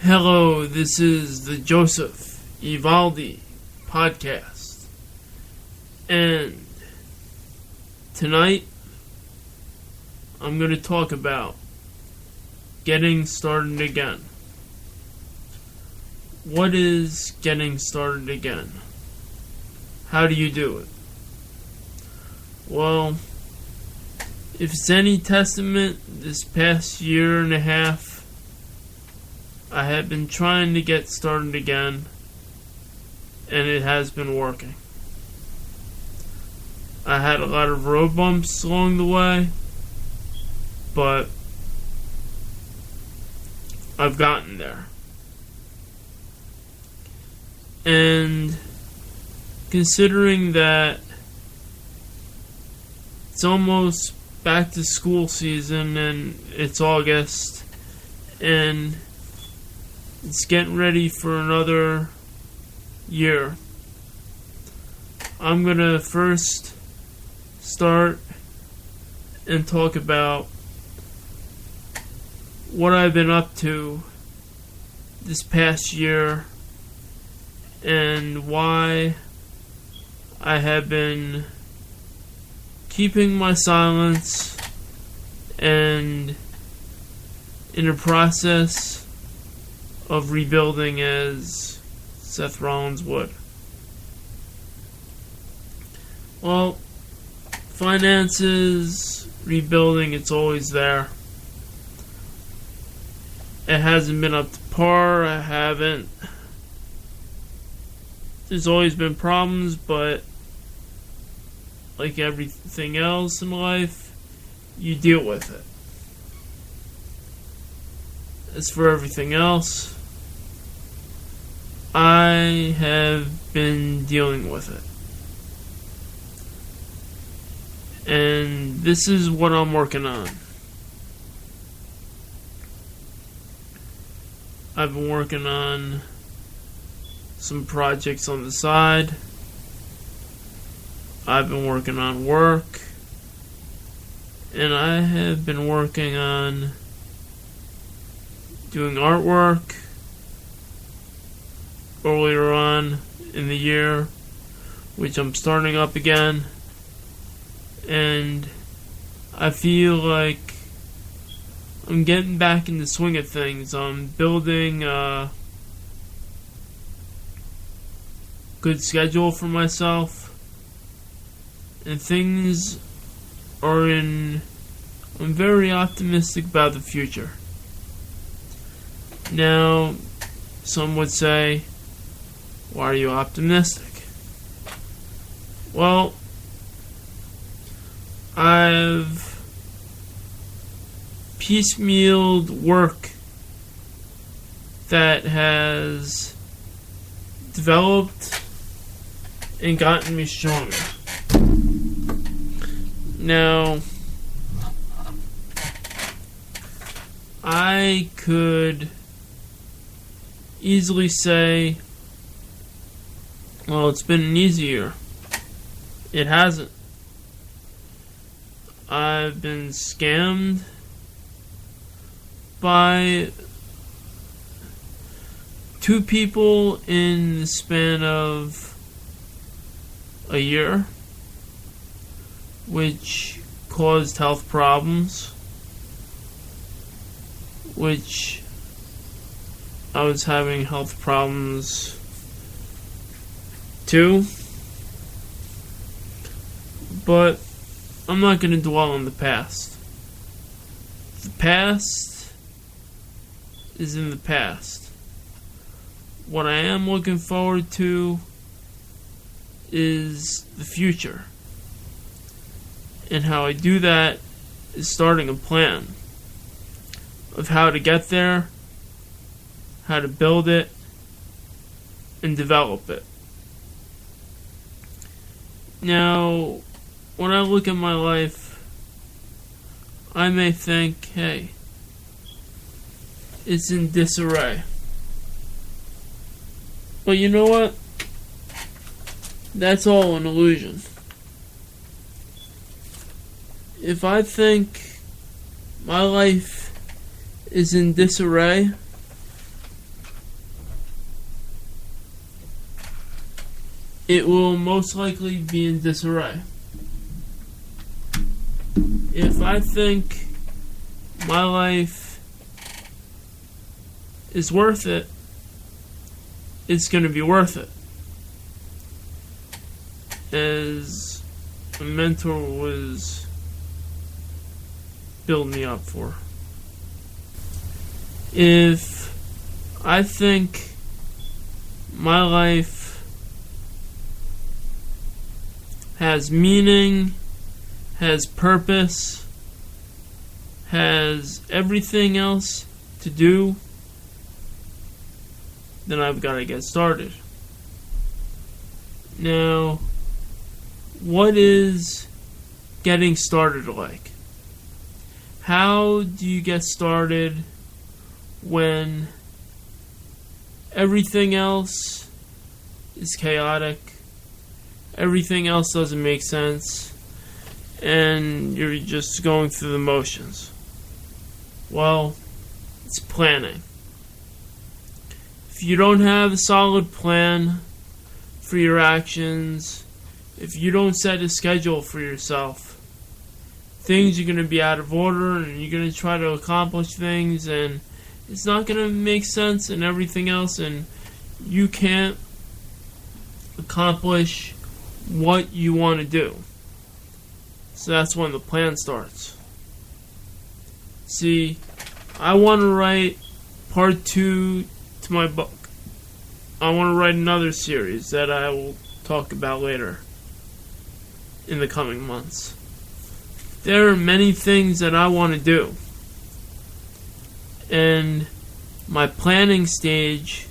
Hello, this is the Joseph Evaldi podcast, and tonight I'm going to talk about getting started again. What is getting started again? How do you do it? Well, if it's any testament, this past year and a half I have been trying to get started again, and it has been working. I had a lot of road bumps along the way, but I've gotten there. And considering that it's almost back to school season and it's August and it's getting ready for another year, I'm going to first start and talk about what I've been up to this past year and why I have been keeping my silence and in the process of rebuilding, as Seth Rollins would. Well, finances, rebuilding, it's always there. It hasn't been up to par. There's always been problems, but like everything else in life, you deal with it. As for everything else, I have been dealing with it. And this is what I'm working on. I've been working on some projects on the side. I've been working on work. And I have been working on doing artwork earlier on in the year, which I'm starting up again, and I feel like I'm getting back in the swing of things. I'm building a good schedule for myself, and things are I'm very optimistic about the future. Now, some would say, why are you optimistic? Well, I've piecemealed work that has developed and gotten me stronger. Now, I could easily say, well, it's been an easy year. It hasn't. I've been scammed by two people in the span of a year, which caused health problems, which I was having health problems too. But I'm not going to dwell on the past. The past is in the past. What I am looking forward to is the future. And how I do that is starting a plan of how to get there, how to build it, and develop it. Now, when I look at my life, I may think, hey, it's in disarray. But you know what? That's all an illusion. If I think my life is in disarray, it will most likely be in disarray. If I think my life is worth it, it's going to be worth it. As a mentor was building me up for. If I think my life has meaning, has purpose, has everything else to do, then I've got to get started. Now, what is getting started like? How do you get started when everything else is chaotic, everything else doesn't make sense, and you're just going through the motions? Well, it's planning. If you don't have a solid plan for your actions, if you don't set a schedule for yourself, things are going to be out of order, and you're going to try to accomplish things, and it's not going to make sense and everything else, and you can't accomplish what you want to do. So that's when the plan starts. See, I want to write part 2 to my book. I want to write another series that I will talk about later in the coming months. There are many things that I want to do, and my planning stage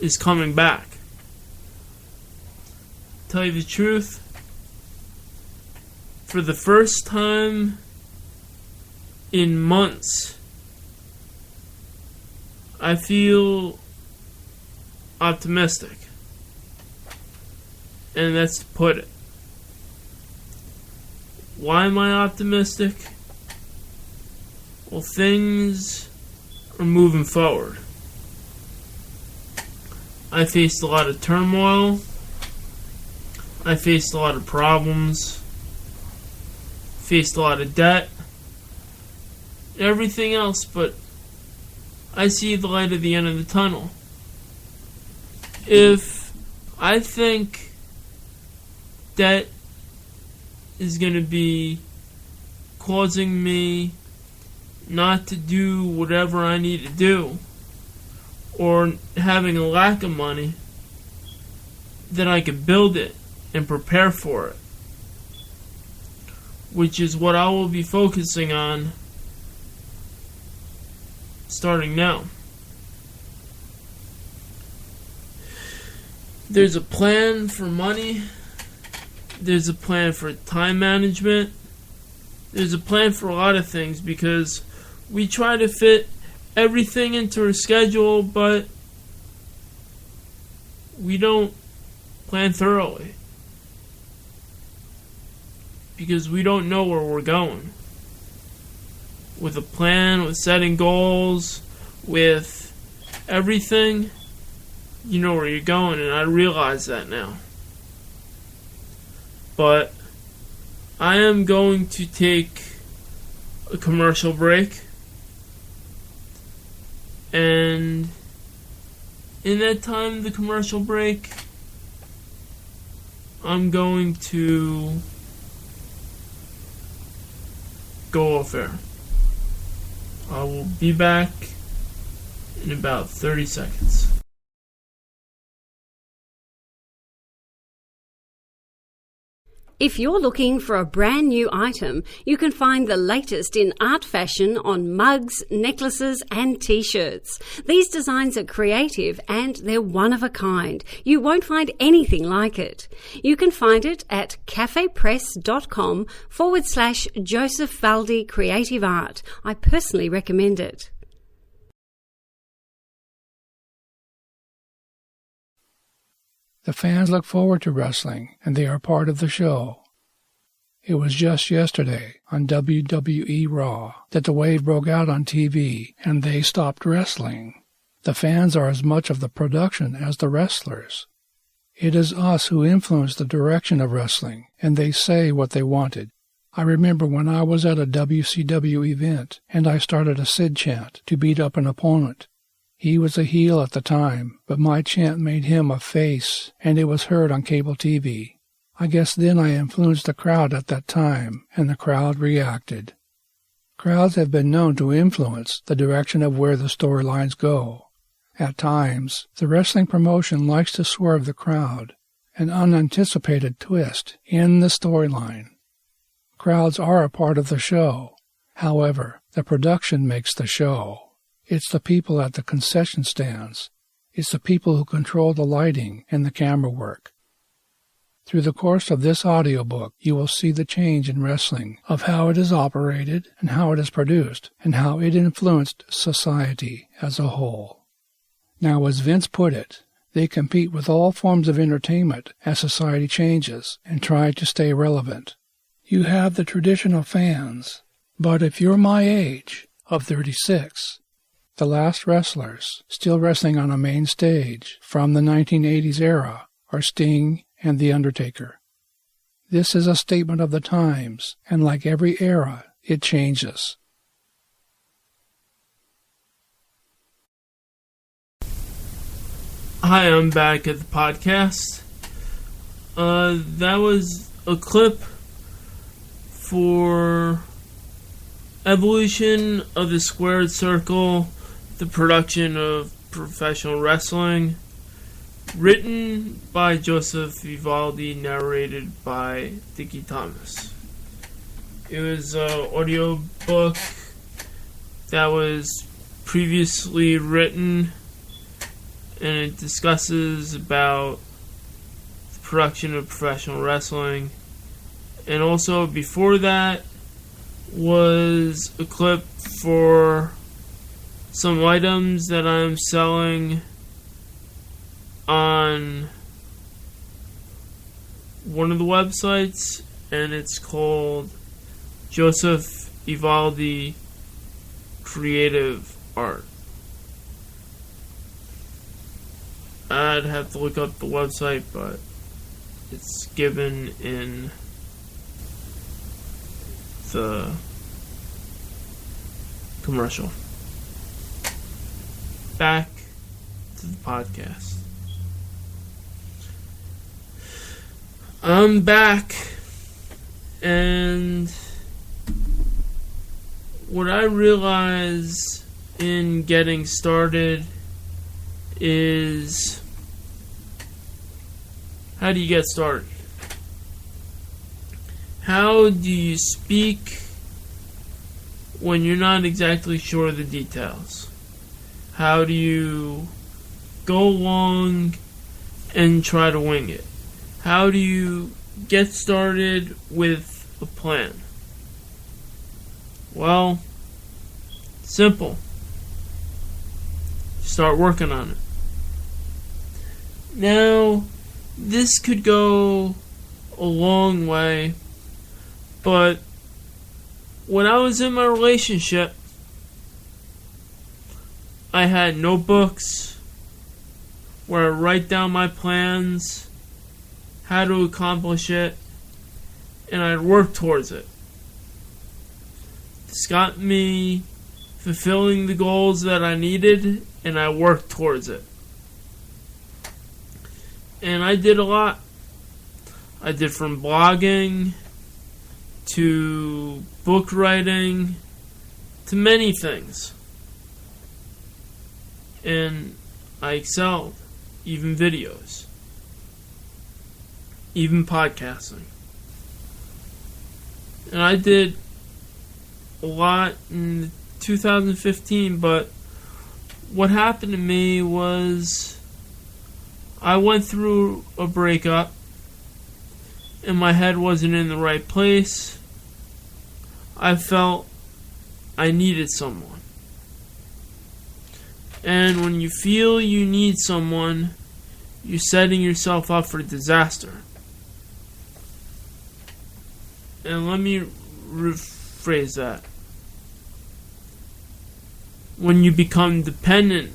is coming back. Tell you the truth, for the first time in months, I feel optimistic, and that's to put it. Why am I optimistic? Well, things are moving forward. I faced a lot of turmoil. I faced a lot of problems. Faced a lot of debt. Everything else, but I see the light at the end of the tunnel. If I think debt is going to be causing me not to do whatever I need to do, or having a lack of money, then I can build it and prepare for it, which is what I will be focusing on starting now. There's a plan for money. There's a plan for time management. There's a plan for a lot of things, because we try to fit everything into our schedule, but we don't plan thoroughly, because we don't know where we're going. With a plan, with setting goals, with everything, you know where you're going, and I realize that now. But I am going to take a commercial break, and in that time, the commercial break, I'm going to go off air. I will be back in about 30 seconds. If you're looking for a brand new item, you can find the latest in art fashion on mugs, necklaces and t-shirts. These designs are creative and they're one of a kind. You won't find anything like it. You can find it at cafepress.com/Joseph Evaldi Creative Art. I personally recommend it. The fans look forward to wrestling, and they are part of the show. It was just yesterday on WWE Raw that the wave broke out on TV, and they stopped wrestling. The fans are as much of the production as the wrestlers. It is us who influence the direction of wrestling, and they say what they wanted. I remember when I was at a WCW event, and I started a Sid chant to beat up an opponent. He was a heel at the time, but my chant made him a face, and it was heard on cable TV. I guess then I influenced the crowd at that time, and the crowd reacted. Crowds have been known to influence the direction of where the storylines go. At times, the wrestling promotion likes to swerve the crowd, an unanticipated twist in the storyline. Crowds are a part of the show. However, the production makes the show. It's the people at the concession stands. It's the people who control the lighting and the camera work. Through the course of this audiobook, you will see the change in wrestling, of how it is operated and how it is produced, and how it influenced society as a whole. Now, as Vince put it, they compete with all forms of entertainment as society changes and try to stay relevant. You have the traditional fans, but if you're my age, of 36, the last wrestlers still wrestling on a main stage from the 1980s era are Sting and The Undertaker. This is a statement of the times, and like every era, it changes. Hi, I'm back at the podcast. That was a clip for Evolution of the Squared Circle, the production of professional wrestling, written by Joseph Evaldi, narrated by Dickie Thomas. It was an audio book that was previously written, and it discusses about the production of professional wrestling. And also before that was a clip for some items that I'm selling on one of the websites, and it's called Joseph Evaldi Creative Art. I'd have to look up the website, but it's given in the commercial. Back to the podcast. I'm back, and what I realize in getting started is, how do you get started? How do you speak when you're not exactly sure of the details? How do you go along and try to wing it? How do you get started with a plan? Well, simple. Start working on it. Now, this could go a long way, but when I was in my relationship, I had notebooks where I write down my plans, how to accomplish it, and I'd work towards it. This got me fulfilling the goals that I needed, and I worked towards it. And I did a lot. I did from blogging to book writing to many things. And I excelled. Even videos. Even podcasting. And I did a lot in 2015, but what happened to me was I went through a breakup and my head wasn't in the right place. I felt I needed someone. And when you feel you need someone, you're setting yourself up for disaster. And let me rephrase that. When you become dependent